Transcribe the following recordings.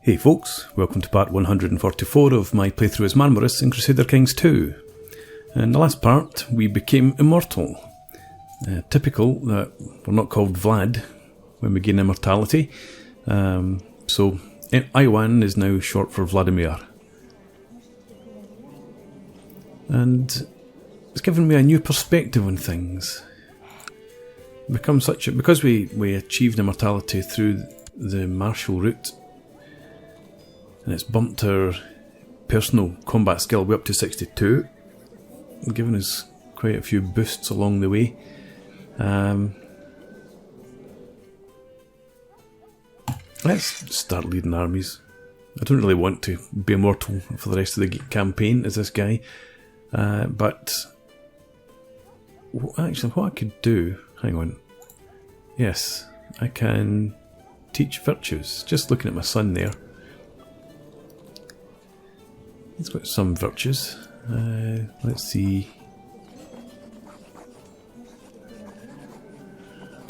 Hey folks, welcome to part 144 of my playthrough as Marmaros in Crusader Kings II. In the last part, we became immortal. Typical that we're not called Vlad when we gain immortality. So Ioan is now short for Vladimir. And it's given me a new perspective on things. Because we achieved immortality through the martial route, and it's bumped our personal combat skill way up to 62, giving us quite a few boosts along the way. Let's start leading armies. I don't really want to be immortal for the rest of the campaign as this guy, but actually what I could do, hang on, yes, I can teach virtues, just looking at my son there. He's got some virtues. Let's see.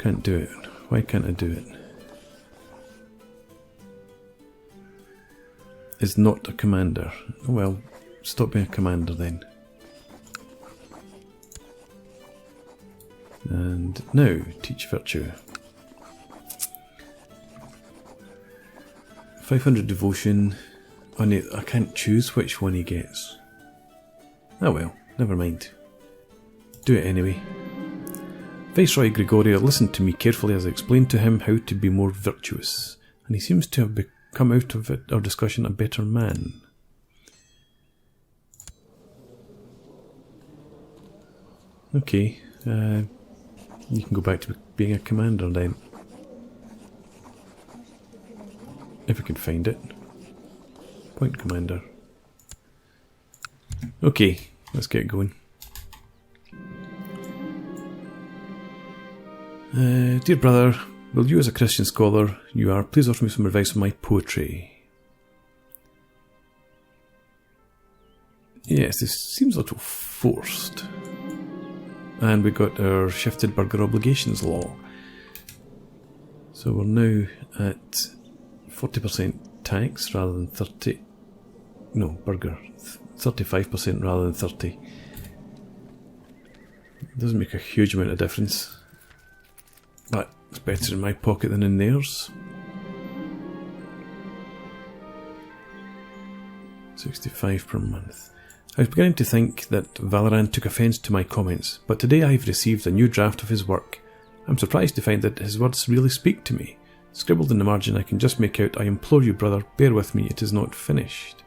Can't do it. Why can't I do it? Is not a commander. Oh well, stop being a commander then. And now, teach virtue. 500 devotion. Oh, no, I can't choose which one he gets. Oh well, never mind. Do it anyway. Viceroy Gregoria listened to me carefully as I explained to him how to be more virtuous, and he seems to have come out of our discussion a better man. Okay, you can go back to being a commander then. If I can find it. Point commander. Okay, let's get going. Dear brother, will you as a Christian scholar you are, please offer me some advice on my poetry? Yes, this seems a little forced. And we got our shifted burgher obligations law. So we're now at 40% tax rather than 30. No, burger. 35% rather than 30. It doesn't make a huge amount of difference. But it's better in my pocket than in theirs. 65 per month. I was beginning to think that Valorant took offence to my comments, but today I have received a new draft of his work. I'm surprised to find that his words really speak to me. Scribbled in the margin I can just make out, I implore you brother, bear with me, it is not finished.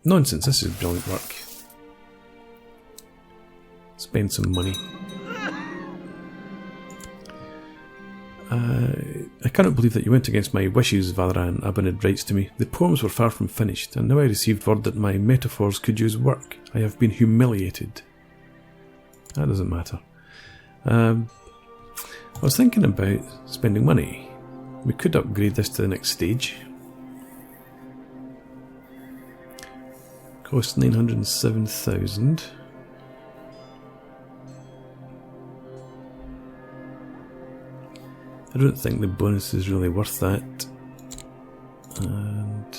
Nonsense, this is brilliant work. Spend some money. I cannot believe that you went against my wishes, Valorant, Abinad writes to me. The poems were far from finished, and now I received word that my metaphors could use work. I have been humiliated. That doesn't matter. I was thinking about spending money. We could upgrade this to the next stage. Cost 907,000. I don't think the bonus is really worth that. And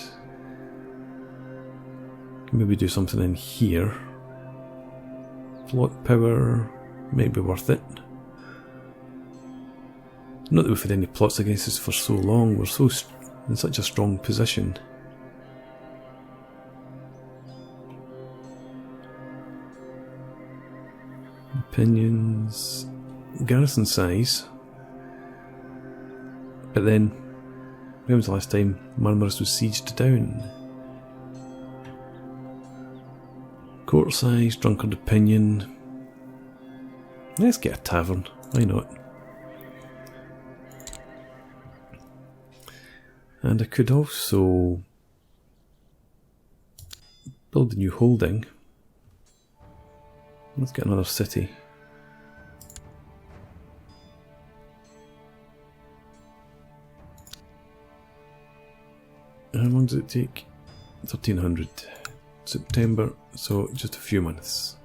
can maybe do something in here. Plot power might be worth it. Not that we've had any plots against us for so long, we're so in such a strong position. Opinions, garrison size. But then, when was the last time Marmaros was sieged down? Court size, drunkard opinion. Let's get a tavern, why not? And I could also build a new holding. Let's get another city. How long does it take? 1300. September, so just a few months.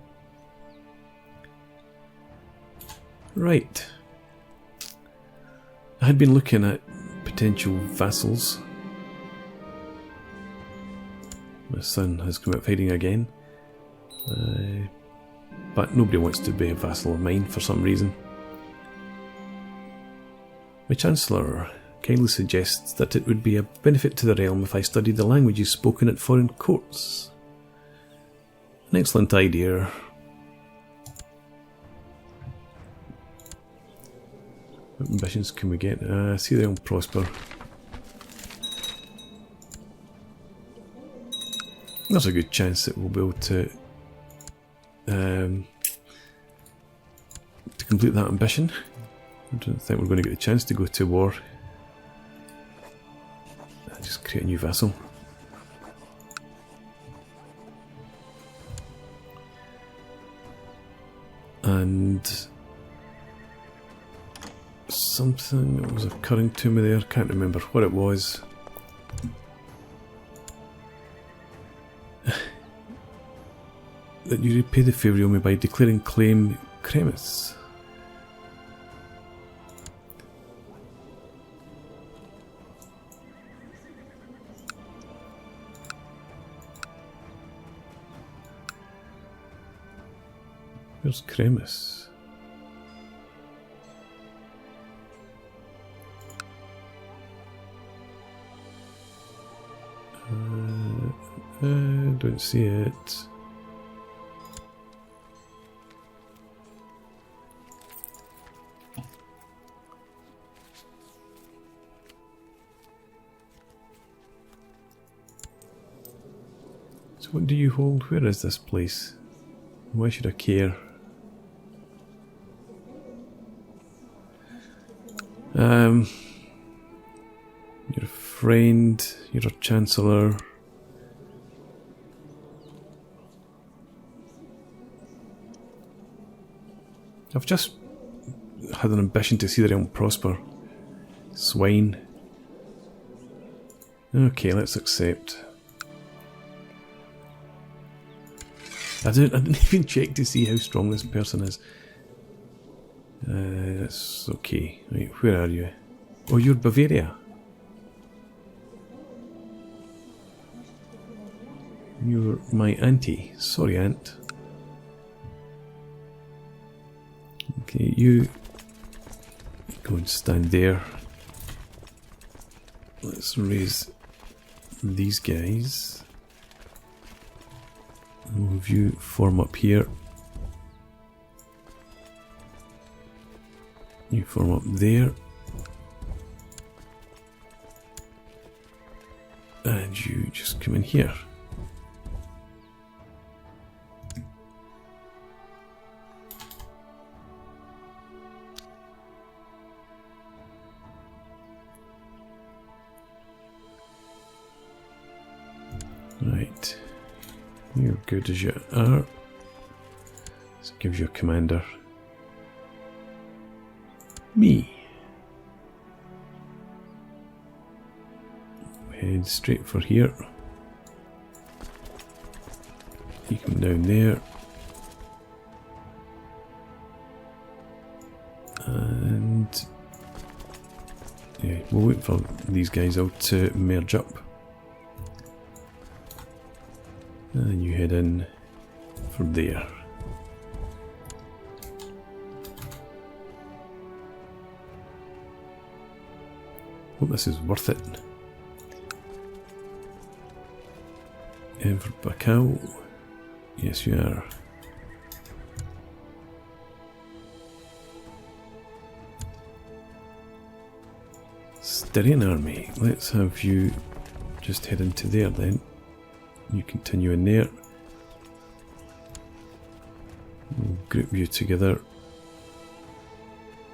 Right. I had been looking at potential vassals. My son has come out fighting again. But nobody wants to be a vassal of mine for some reason. My Chancellor kindly suggests that it would be a benefit to the realm if I studied the languages spoken at foreign courts. An excellent idea. What ambitions can we get? See the realm prosper. There's a good chance that we'll be able to complete that ambition. I don't think we're going to get the chance to go to war. Just create a new vassal. And something that was occurring to me there, can't remember what it was. That you repay the favour you owe me by declaring claim Cremis. Where's Cremis? Don't see it. So what do you hold? Where is this place? Why should I care? You're a friend, you're a chancellor. I've just had an ambition to see the realm prosper. Swine. Okay, let's accept. I didn't even check to see how strong this person is. That's okay. Right, where are you? Oh, you're Bavaria. You're my auntie. Sorry, aunt. Okay, you go and stand there. Let's raise these guys. We'll have you form up here. You form up there. And you just come in here. Right. You're good as you are. This gives you a commander. Me. Head straight for here. You come down there. And yeah, we'll wait for these guys out to merge up. And then you head in from there. Hope this is worth it. And for Bacau, yes you are. Styrian army, let's have you just head into there then. You continue in there. We'll group you together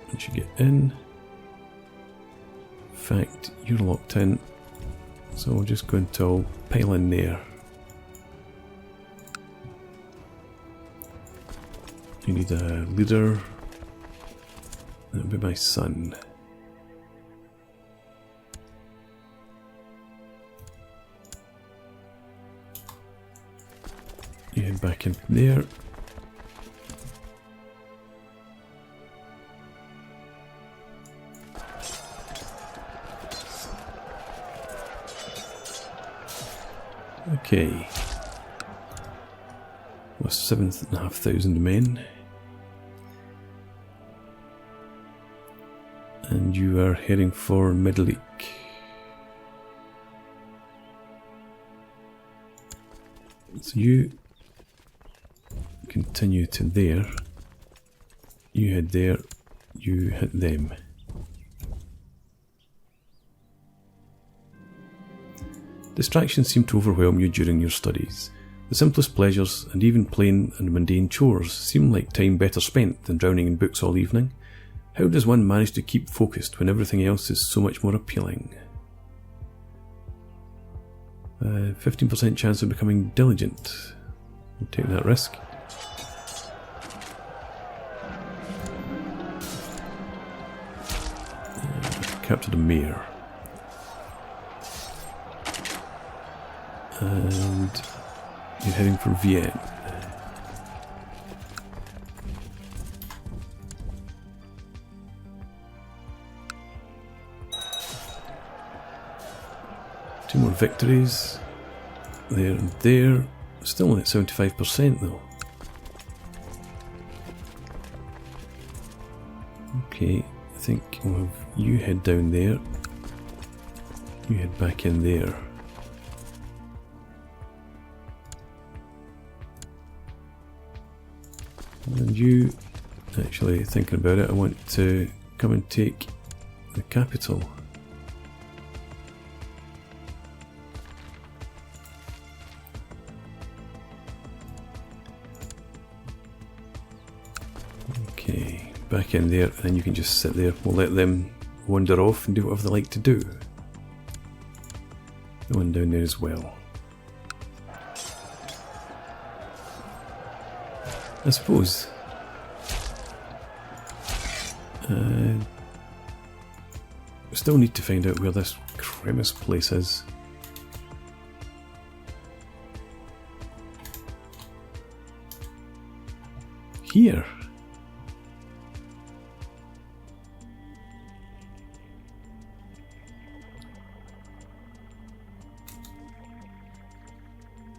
once you get in. In fact, you're locked in, so we'll just go until pile in there. You need a leader. That'll be my son. You head back in there. Okay. With 7,500 men. And you are heading for Mirillis. So you continue to there. You head there. You hit them. Distractions seem to overwhelm you during your studies. The simplest pleasures and even plain and mundane chores seem like time better spent than drowning in books all evening. How does one manage to keep focused when everything else is so much more appealing? 15% chance of becoming diligent. We'll take that risk. Captured a mare. And you're heading for Vienna. Two more victories. There and there. Still only at 75% though. Okay, I think we'll have you head down there. You head back in there. And you, actually thinking about it, I want to come and take the capital. Okay, back in there, and you can just sit there. We'll let them wander off and do whatever they like to do. The one down there as well. I suppose. We still need to find out where this Kremis place is. Here.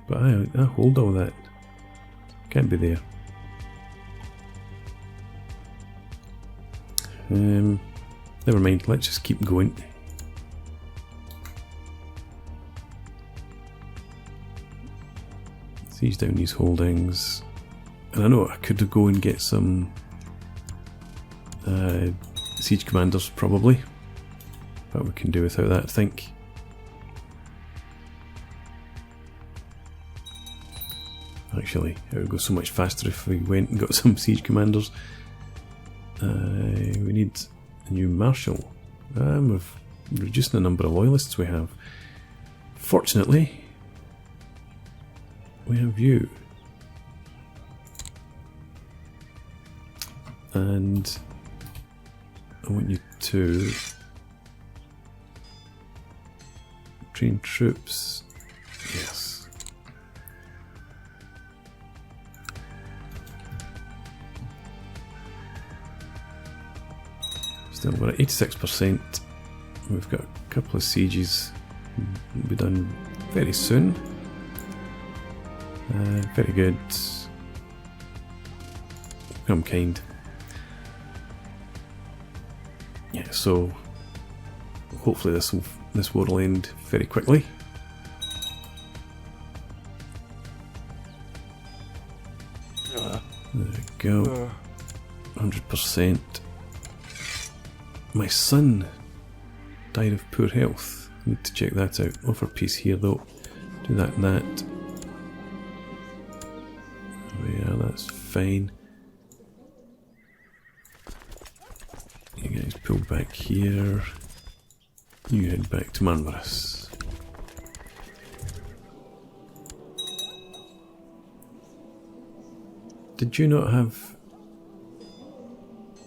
But I hold all that. Can't be there. Never mind, let's just keep going. Seize down these holdings. And I know I could go and get some siege commanders probably, but we can do without that, I think. Actually, it would go so much faster if we went and got some siege commanders. We need a new marshal. We're reducing the number of loyalists we have. Fortunately, we have you. And I want you to train troops. Yes. Still, we're at 86%. We've got a couple of sieges will be done very soon. Very good. I'm kind. Yeah, so hopefully this war will end very quickly. There we go. 100%. My son died of poor health. Need to check that out. Offer peace here though. Do that and that. Oh yeah, that's fine. You guys pull back here. You head back to Marmaros. Did you not have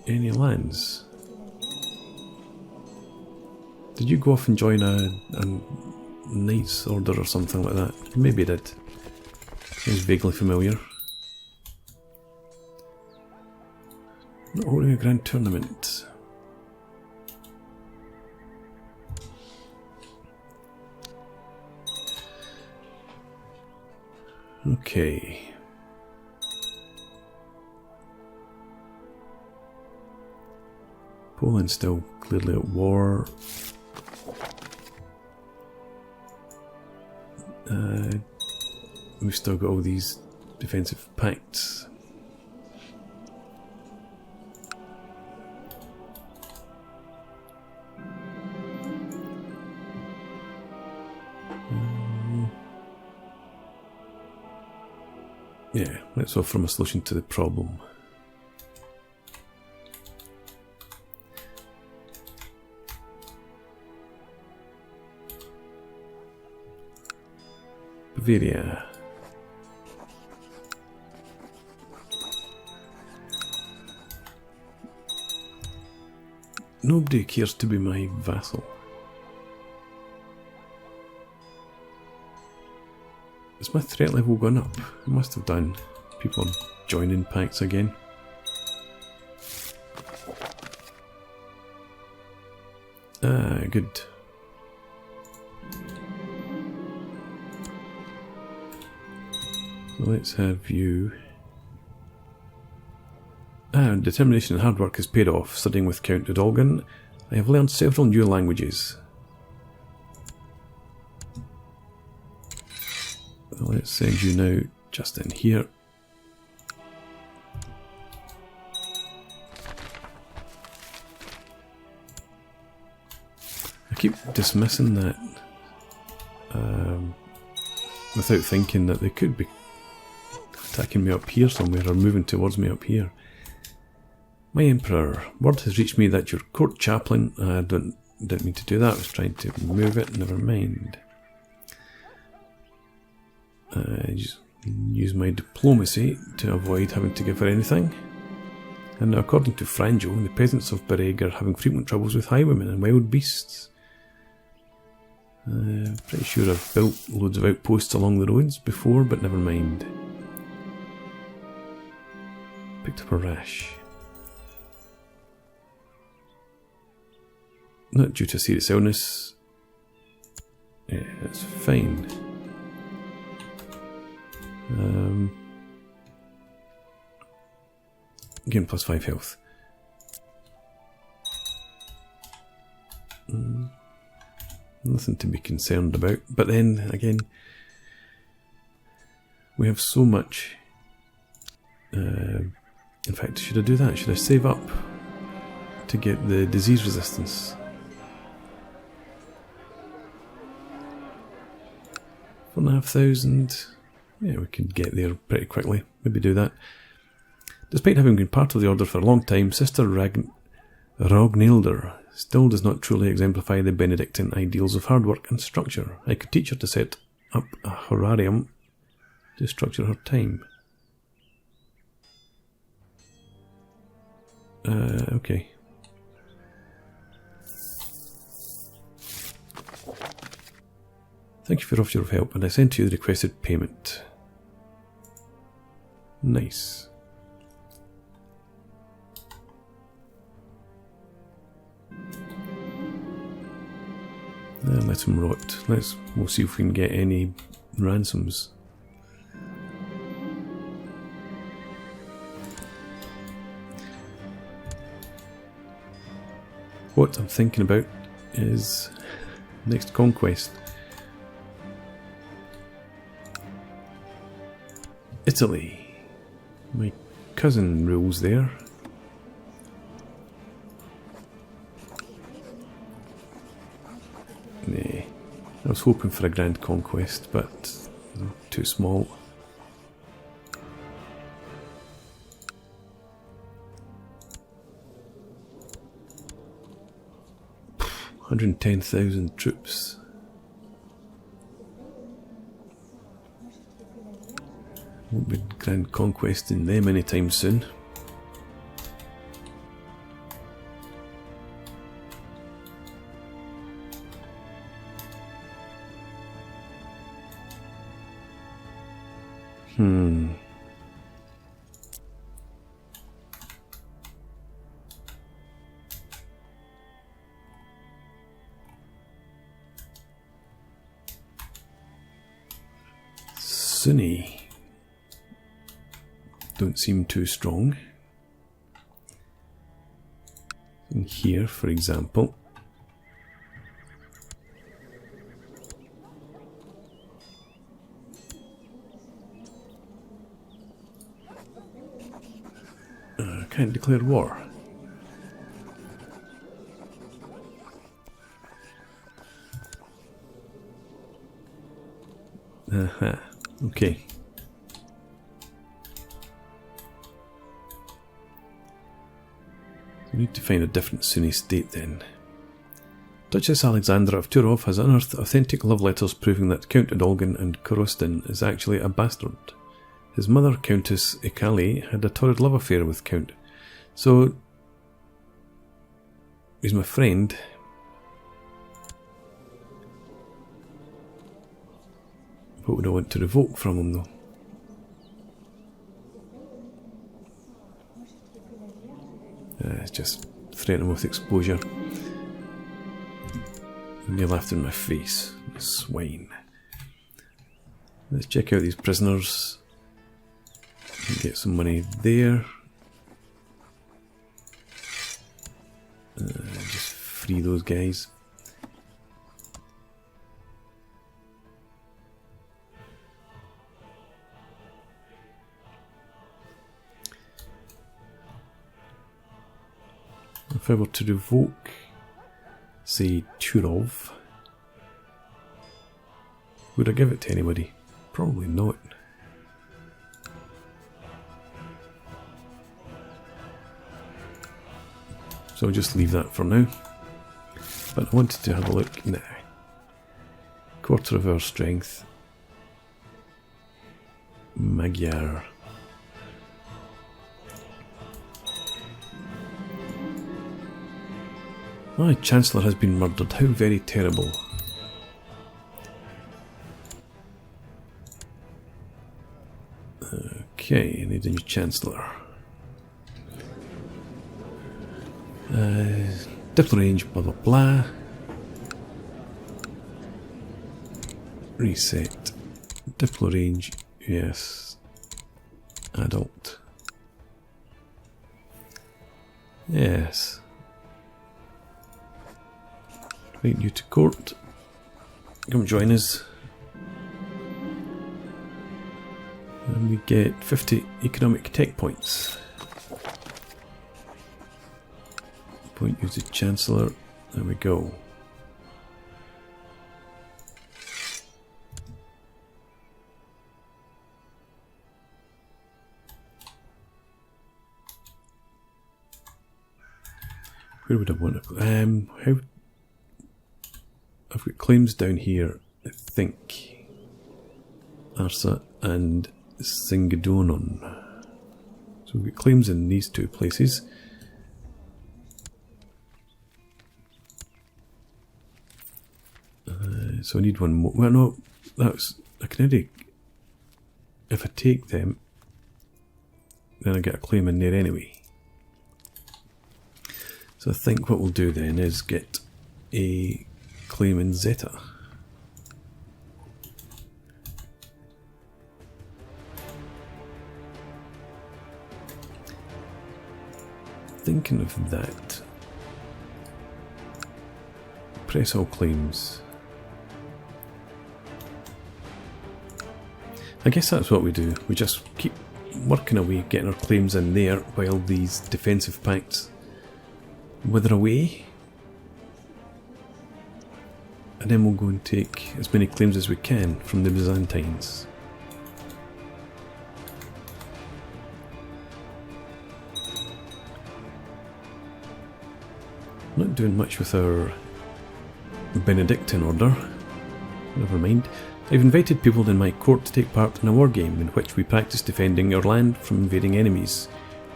any lands? Did you go off and join a Knights Order or something like that? Maybe you did. Sounds vaguely familiar. Not holding a grand tournament. Okay. Poland's still clearly at war. We've still got all these defensive pacts. Yeah, let's offer them a solution to the problem. Bavaria. Nobody cares to be my vassal. Has my threat level gone up? It must have done. People are joining pacts again. Ah, good. So let's have you. Ah, determination and hard work has paid off. Studying with Count Dracula, I have learned several new languages. Let's send you now just in here. I keep dismissing that without thinking that they could be attacking me up here somewhere or moving towards me up here. My Emperor, word has reached me that your court chaplain, I didn't mean to do that, I was trying to move it, never mind. Just use my diplomacy to avoid having to give her anything. And now, according to Franjo, the peasants of Bereg are having frequent troubles with highwaymen and wild beasts. Pretty sure I've built loads of outposts along the roads before, but never mind. Picked up a rash. Not due to serious illness. Yeah, that's fine. Gain plus 5 health. Nothing to be concerned about. But then, again, we have so much. In fact, should I do that? Should I save up to get the disease resistance? 4,500. Yeah, we could get there pretty quickly. Maybe do that. Despite having been part of the order for a long time, Sister Ragnhildur still does not truly exemplify the Benedictine ideals of hard work and structure. I could teach her to set up a horarium to structure her time. Okay. Thank you for your offer of help, and I sent you the requested payment. Nice. Let him rot. We'll see if we can get any ransoms. What I'm thinking about is next conquest. Italy. My cousin rules there. Nah. I was hoping for a grand conquest, but too small. $110,000 troops. Won't be grand conquesting them anytime soon. Sunni. don't seem too strong. In here, for example, can't declare war. Okay. We need to find a different Sunni state then. Duchess Alexandra of Turov has unearthed authentic love letters proving that Count Adolgin and Korostin is actually a bastard. His mother, Countess Ikali, had a torrid love affair with Count. So, he's my friend. What would I want to revoke from him though? It's just threaten him with exposure. And they laughed in my face. Swine. Let's check out these prisoners. Get some money there. Just free those guys. If I were to revoke, say, Turov, would I give it to anybody? Probably not. So I'll just leave that for now. But I wanted to have a look now. Quarter of our strength. Magyar. My Chancellor has been murdered. How very terrible. Okay, I need a new Chancellor. Diplo range, blah blah blah. Reset. Diplo range, yes. Adult. Yes. Invite you to court. Come join us. And we get 50 economic tech points. Point you to Chancellor. There we go. Where would I want to go? How? I've got claims down here, I think. Arsa and Singadonon. So we've got claims in these two places. So I need one more. Well, no, that's. I can already. If I take them, then I get a claim in there anyway. So I think what we'll do then is get a claim in Zeta. Thinking of that. Press all claims. I guess that's what we do. We just keep working away, getting our claims in there while these defensive pacts wither away. And then we'll go and take as many claims as we can from the Byzantines. Not doing much with our Benedictine order. Never mind. I've invited people in my court to take part in a war game in which we practice defending our land from invading enemies.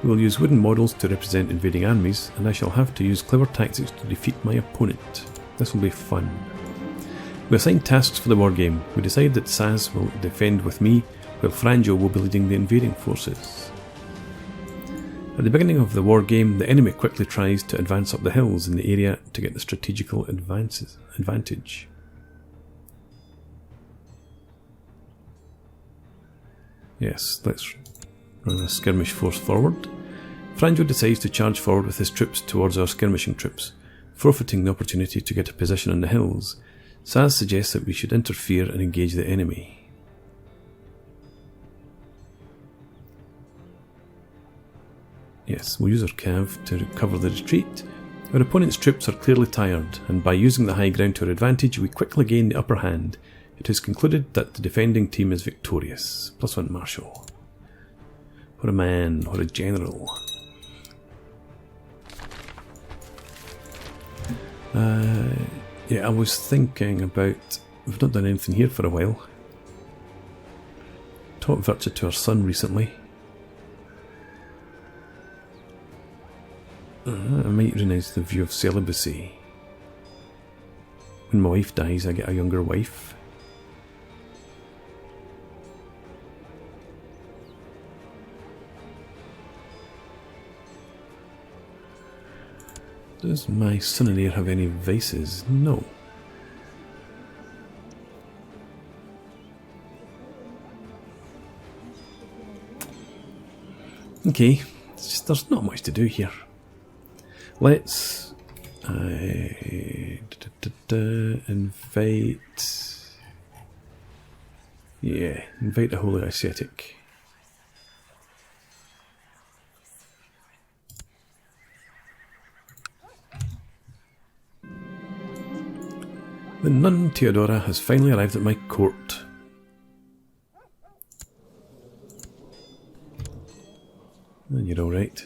We will use wooden models to represent invading armies, and I shall have to use clever tactics to defeat my opponent. This will be fun. We assign tasks for the war game. We decide that Saz will defend with me, while Franjo will be leading the invading forces. At the beginning of the war game, the enemy quickly tries to advance up the hills in the area to get the strategical advantage. Yes, let's run a skirmish force forward. Franjo decides to charge forward with his troops towards our skirmishing troops, forfeiting the opportunity to get a position on the hills. Saz suggests that we should interfere and engage the enemy. Yes, we'll use our cav to cover the retreat. Our opponent's troops are clearly tired, and by using the high ground to our advantage, we quickly gain the upper hand. It is concluded that the defending team is victorious. +1 marshal. What a man, what a general. Yeah, I was thinking about... We've not done anything here for a while. Taught virtue to our son recently. I might renounce the view of celibacy. When my wife dies, I get a younger wife. Does my son and heir have any vices? No. Okay, it's just, there's not much to do here. Let's invite... Yeah, invite the Holy ASUSTeK. The nun Theodora has finally arrived at my court. And you're alright.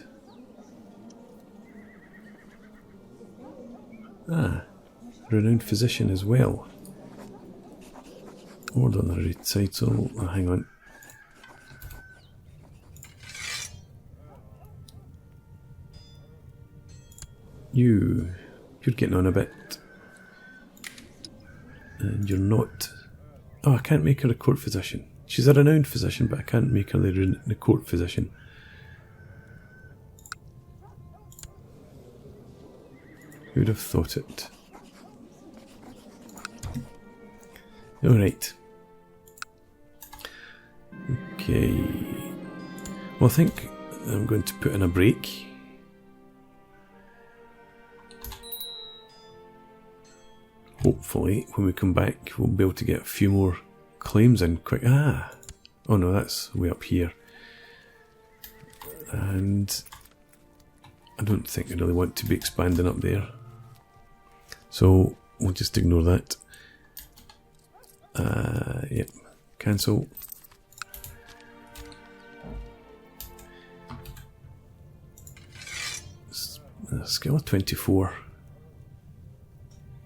Ah, renowned physician as well. Ordinary title. Oh, hang on. You're getting on a bit. And you're not... Oh, I can't make her a court physician. She's a renowned physician, but I can't make her the court physician. Who would have thought it? Alright. Okay. Well, I think I'm going to put in a break. Hopefully, when we come back, we'll be able to get a few more claims in quick. Ah! Oh no, that's way up here. And I don't think I really want to be expanding up there. So, we'll just ignore that. Yep. Cancel. Skill of 24.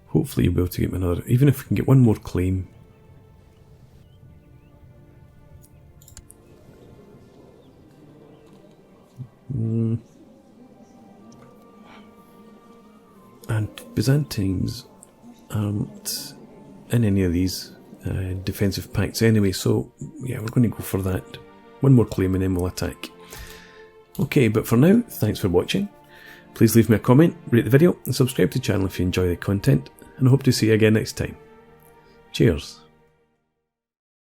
Hopefully you'll be able to get me another, even if we can get one more claim. And Byzantines aren't in any of these defensive pacts anyway, so yeah, we're going to go for that. One more claim and then we'll attack. Okay, but for now, thanks for watching. Please leave me a comment, rate the video and subscribe to the channel if you enjoy the content, and I hope to see you again next time. Cheers.